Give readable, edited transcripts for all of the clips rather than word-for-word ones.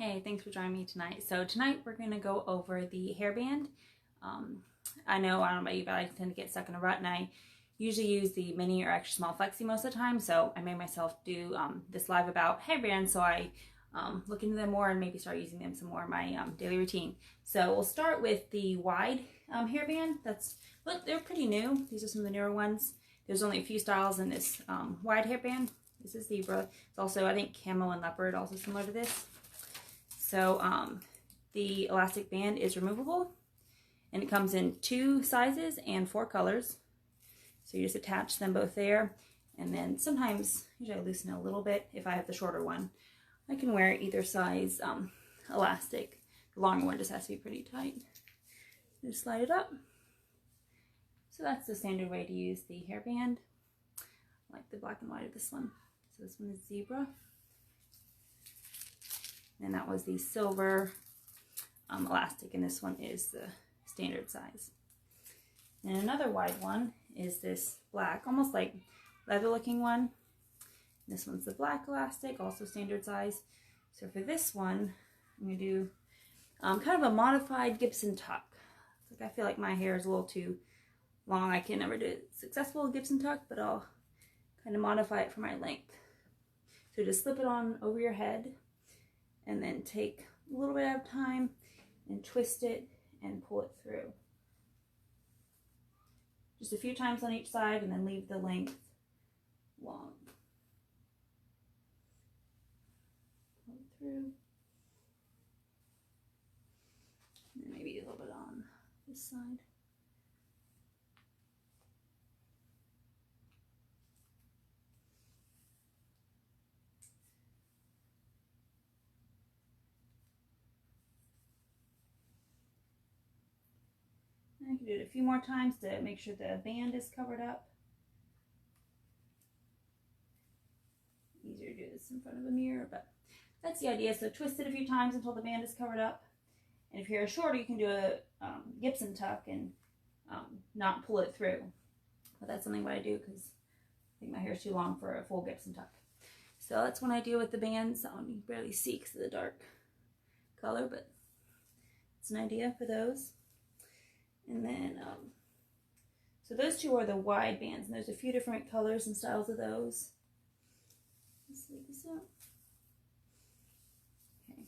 Hey, thanks for joining me tonight. So tonight we're going to go over the hairband. I don't know about you, but I tend to get stuck in a rut, and I usually use the mini or extra small flexi most of the time. So I made myself do this live about hairbands, so I look into them more and maybe start using them some more in my daily routine. So we'll start with the wide hairband. They're pretty new. These are some of the newer ones. There's only a few styles in this wide hairband. This is zebra. It's also, I think, camo and leopard, also similar to this. So the elastic band is removable, and it comes in 2 sizes and 4 colors. So you just attach them both there, and then sometimes, usually I loosen it a little bit if I have the shorter one. I can wear either size elastic. The longer one just has to be pretty tight. Just slide it up. So that's the standard way to use the hairband. I like the black and white of this one. So this one is zebra. And that was the silver elastic, and this one is the standard size. And another wide one is this black, almost like leather looking one. This one's the black elastic, also standard size. So for this one, I'm going to do kind of a modified Gibson tuck. It's like I feel like my hair is a little too long. I can never do a successful Gibson tuck, but I'll kind of modify it for my length. So just slip it on over your head, and then take a little bit of time and twist it and pull it through. Just a few times on each side, and then leave the length long. Pull it through. And then maybe a little bit on this side. I can do it a few more times to make sure the band is covered up. Easier to do this in front of a mirror, but that's the idea. So twist it a few times until the band is covered up. And if your hair is shorter, you can do a Gibson tuck and not pull it through. But that's something what I do because I think my hair is too long for a full Gibson tuck. So that's one I do with the bands. That one you can barely see because of the dark color, but it's an idea for those. And then, so those two are the wide bands, and there's a few different colors and styles of those. Let's leave this up. Okay.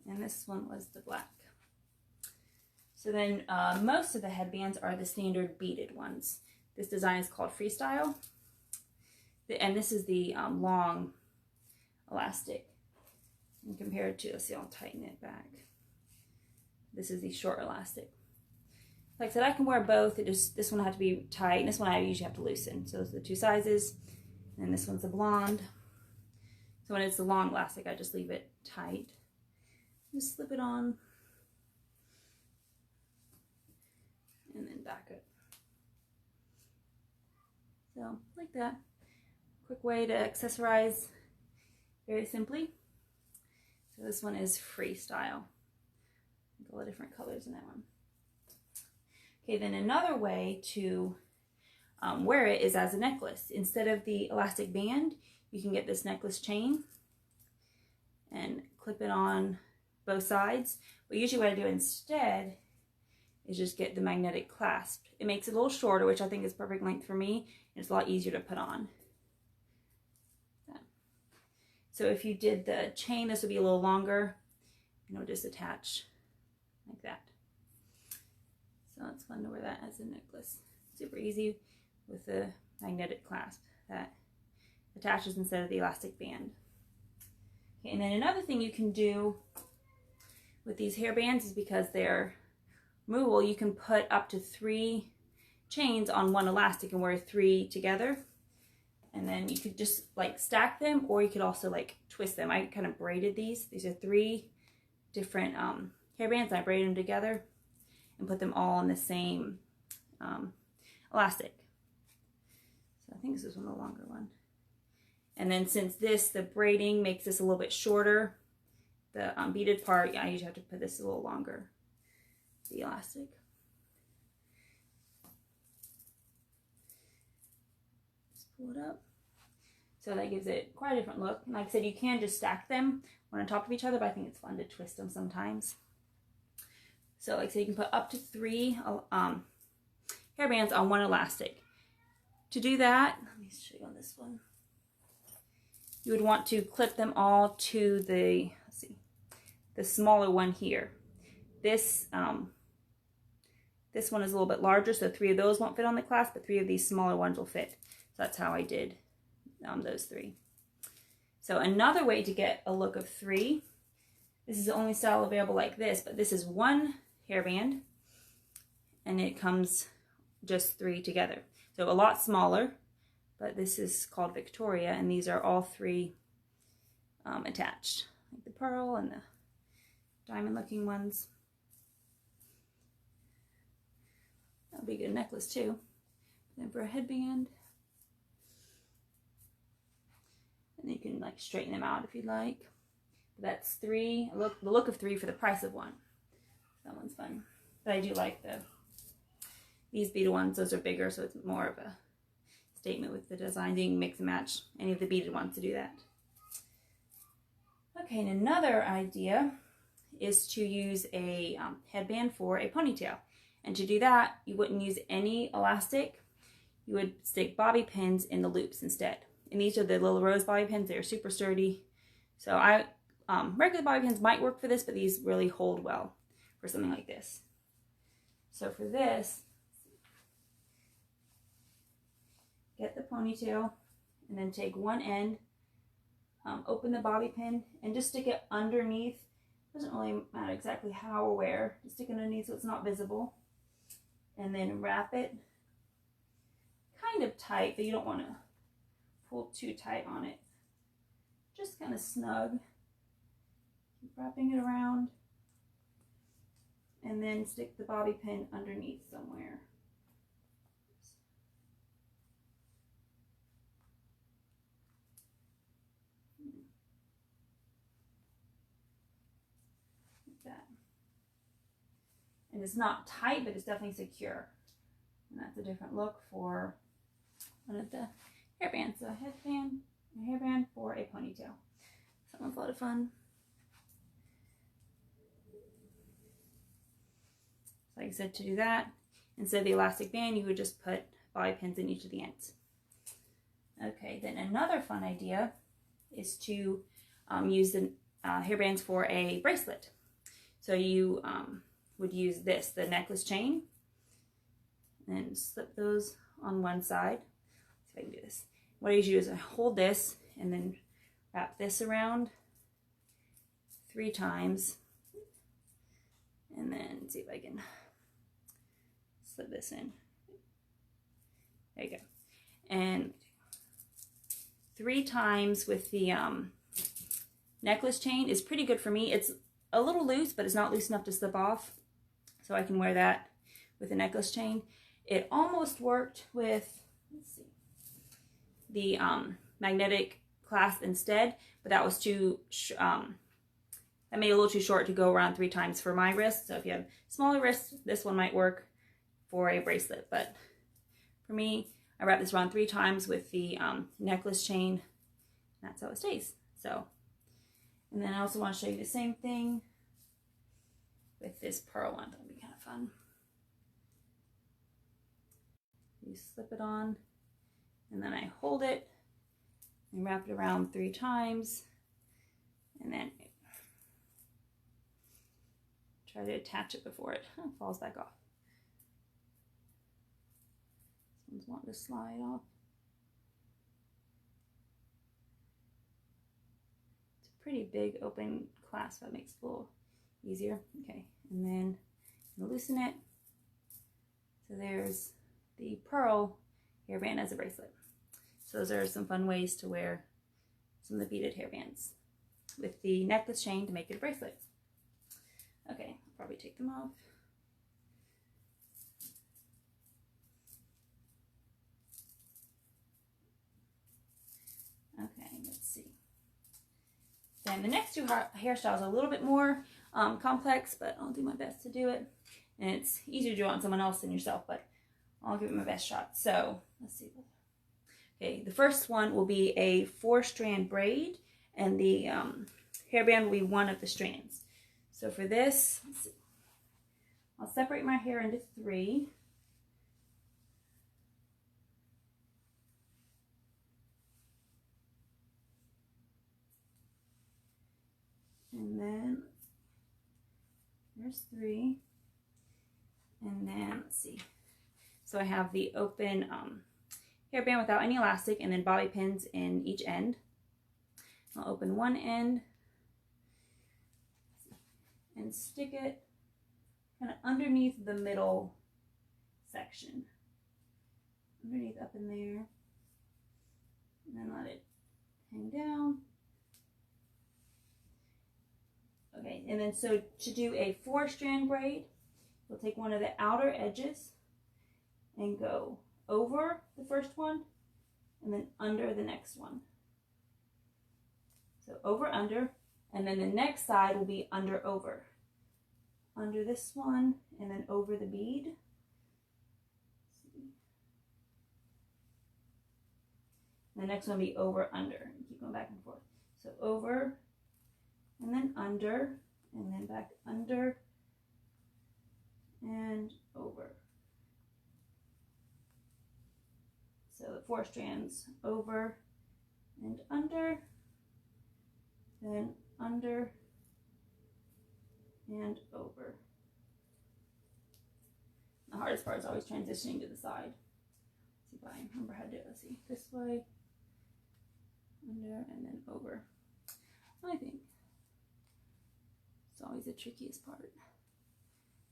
And this one was the black. So then most of the headbands are the standard beaded ones. This design is called Freestyle. And this is the long elastic. And compared to, let's see, I'll tighten it back. This is the short elastic. Like I said, I can wear both. This one had to be tight, and this one I usually have to loosen. So those are the 2 sizes. And then this one's the blonde. So when it's the long elastic, I just leave it tight. Just slip it on. And then back it. So like that. Quick way to accessorize very simply. So this one is Freestyle. All the different colors in that one. Okay, then another way to wear it is as a necklace. Instead of the elastic band, you can get this necklace chain and clip it on both sides. But usually what I do instead is just get the magnetic clasp. It makes it a little shorter, which I think is perfect length for me, and it's a lot easier to put on. So if you did the chain, this would be a little longer, and it would just attach like that. So it's fun to wear that as a necklace. Super easy with the magnetic clasp that attaches instead of the elastic band. Okay, and then another thing you can do with these hairbands is because they're movable, you can put up to 3 chains on one elastic and wear 3 together. And then you could just like stack them, or you could also like twist them. I kind of braided these. These are 3 different hairbands. I braid them together and put them all on the same elastic. So I think this is one, the longer one. And then since the braiding makes this a little bit shorter, the beaded part, I usually have to put this a little longer, the elastic. Just pull it up. So that gives it quite a different look. And like I said, you can just stack them one on top of each other, but I think it's fun to twist them sometimes. So like I said, you can put up to 3 hairbands on one elastic. To do that, let me show you on this one. You would want to clip them all to the, let's see, the smaller one here. This one is a little bit larger, so 3 of those won't fit on the clasp, but 3 of these smaller ones will fit. So that's how I did those 3. So another way to get a look of 3, this is the only style available like this, but this is 1 hairband, and it comes just 3 together. So a lot smaller, but this is called Victoria, and these are all 3 attached, like the pearl and the diamond looking ones. That'll be a good necklace too. Then for a headband, and you can like straighten them out if you'd like. But that's 3, the look of 3 for the price of 1. That one's fun. But I do like these beaded ones. Those are bigger, so it's more of a statement with the design. You can mix and match any of the beaded ones to do that. Okay, and another idea is to use a headband for a ponytail. And to do that, you wouldn't use any elastic. You would stick bobby pins in the loops instead. And these are the Lilla Rose bobby pins. They're super sturdy. So regular bobby pins might work for this, but these really hold well for something like this. So for this, get the ponytail and then take one end, open the bobby pin and just stick it underneath. Doesn't really matter exactly how or where. Just stick it underneath so it's not visible. And then wrap it kind of tight, but you don't want to pull too tight on it. Just kind of snug. Keep wrapping it around. And then stick the bobby pin underneath somewhere. Like that. And it's not tight, but it's definitely secure. And that's a different look for one of the hairbands. So a hairband for a ponytail. That one's a lot of fun. So like I said, to do that, instead of the elastic band, you would just put bobby pins in each of the ends. Okay, then another fun idea is to use the hairbands for a bracelet. So you would use this, the necklace chain, and slip those on one side. Let's see if I can do this. What I usually do is I hold this and then wrap this around 3 times, and then see if I can slip this in. There you go. And 3 times with the necklace chain is pretty good for me. It's a little loose, but it's not loose enough to slip off. So I can wear that with a necklace chain. It almost worked with, let's see, the magnetic clasp instead, but that was too, that made it a little too short to go around 3 times for my wrist. So if you have smaller wrists, this one might work for a bracelet. But for me, I wrap this around 3 times with the necklace chain. That's how it stays. So, and then I also want to show you the same thing with this pearl one. That'll be kind of fun. You slip it on, and then I hold it and wrap it around 3 times, and then try to attach it before it falls back off. This one's wanting to slide off. It's a pretty big open clasp. That makes it a little easier. Okay, and then loosen it. So there's the pearl hairband as a bracelet. So those are some fun ways to wear some of the beaded hairbands with the necklace chain to make it a bracelet. Okay, I'll probably take them off. Okay, let's see. Then the next 2 hairstyles are a little bit more complex, but I'll do my best to do it. And it's easier to do it on someone else than yourself, but I'll give it my best shot. So let's see. Okay, the first one will be a 4-strand braid, and the hairband will be one of the strands. So for this, I'll separate my hair into 3. And then there's 3. And then let's see. So I have the open hairband without any elastic, and then bobby pins in each end. I'll open one end and stick it kind of underneath the middle section. Underneath up in there. And then let it hang down. Okay, and then so to do a 4-strand braid, we'll take one of the outer edges and go over the first one and then under the next one. So over, under, and then the next side will be under, over. Under this one and then over the bead. And the next one will be over, under, and keep going back and forth. So over and then under, and then back under and over. So the 4 strands over and under, then under and over. The hardest part is always transitioning to the side. Let's see if I remember how to do it. Let's see, this way, under, and then over. I think it's always the trickiest part.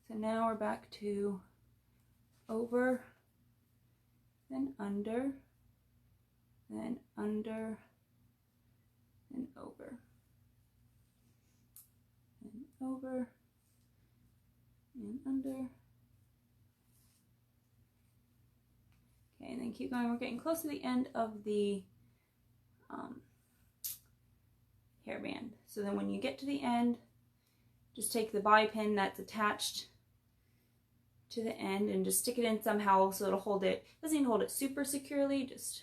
So now we're back to over, then under, then under, and over, and over, and under. Okay, and then keep going. We're getting close to the end of the hairband. So then when you get to the end, just take the bobby pin that's attached to the end and just stick it in somehow so it'll hold it. Doesn't need to hold it super securely, just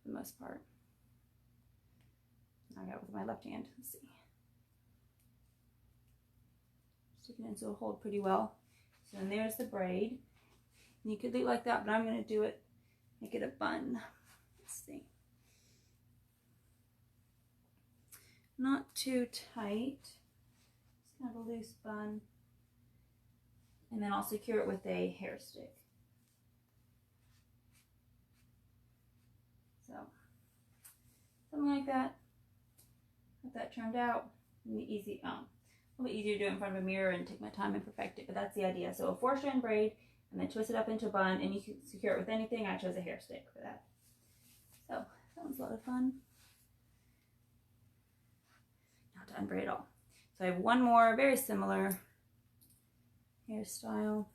for the most part. I got it with my left hand. Let's see. Stick it in so it'll hold pretty well. So then there's the braid. And you could leave it like that, but I'm going to do it, make it a bun. Let's see. Not too tight. Just kind of a loose bun. And then I'll secure it with a hair stick. So, something like that. Got that turned out. Easy, a little bit easier to do it in front of a mirror and take my time and perfect it, but that's the idea. So a 4-strand braid, and then twist it up into a bun, and you can secure it with anything. I chose a hair stick for that. So, that one's a lot of fun. Not to unbraid all. So I have one more, very similar hairstyle.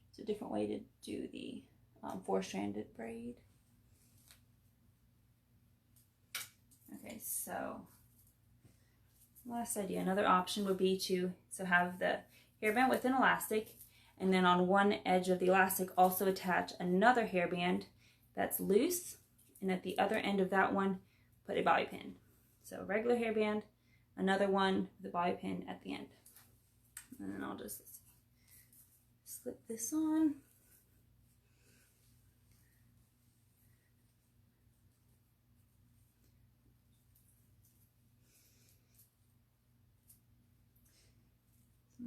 It's a different way to do the 4-stranded braid. Okay, so last idea, another option would be to have the hairband with an elastic, and then on one edge of the elastic also attach another hairband that's loose, and at the other end of that one put a bobby pin. So regular hairband, another one with a bobby pin at the end. And then I'll just slip this on.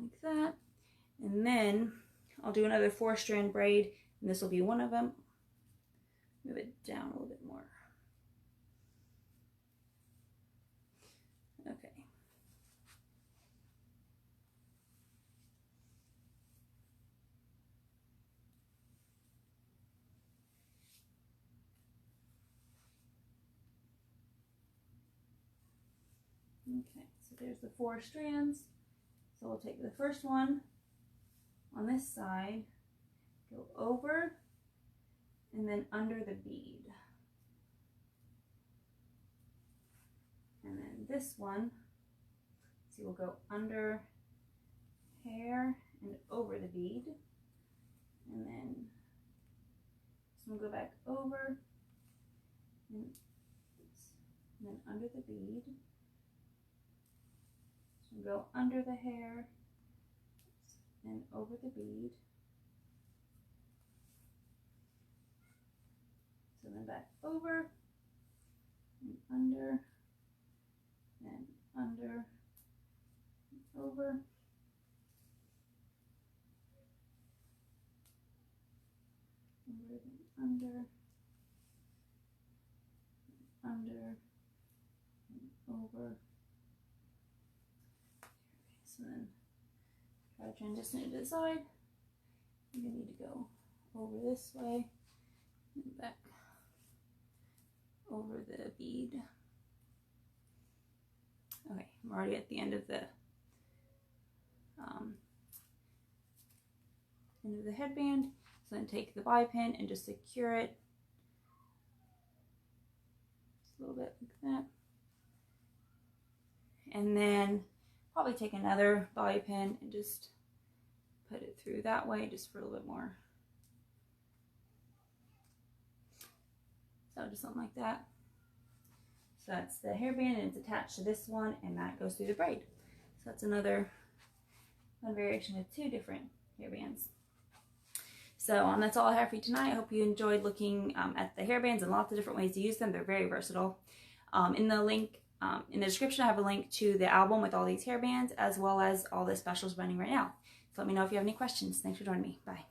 Like that. And then I'll do another 4-strand braid, and this will be one of them. Move it down a little bit more. Okay. Okay, so there's the 4 strands. So we'll take the first one on this side, go over, and then under the bead. And then this one, see, we'll go under hair and over the bead. And then so I'm gonna go back over and then under the bead. So go under the hair and over the bead. So then back over and under, then under, and over. Under, under, and over. So then try to transition it to the side. You need to go over this way and back over the bead. Okay, I'm already at the end of the headband. So then take the bobby pin and just secure it just a little bit like that. And then probably take another bobby pin and just put it through that way just for a little bit more. So just something like that. So that's the hairband and it's attached to this one and that goes through the braid. So that's another one variation with two different hairbands. So that's all I have for you tonight. I hope you enjoyed looking at the hairbands and lots of different ways to use them. They're very versatile. In the description, I have a link to the album with all these hairbands as well as all the specials running right now. So let me know if you have any questions. Thanks for joining me. Bye.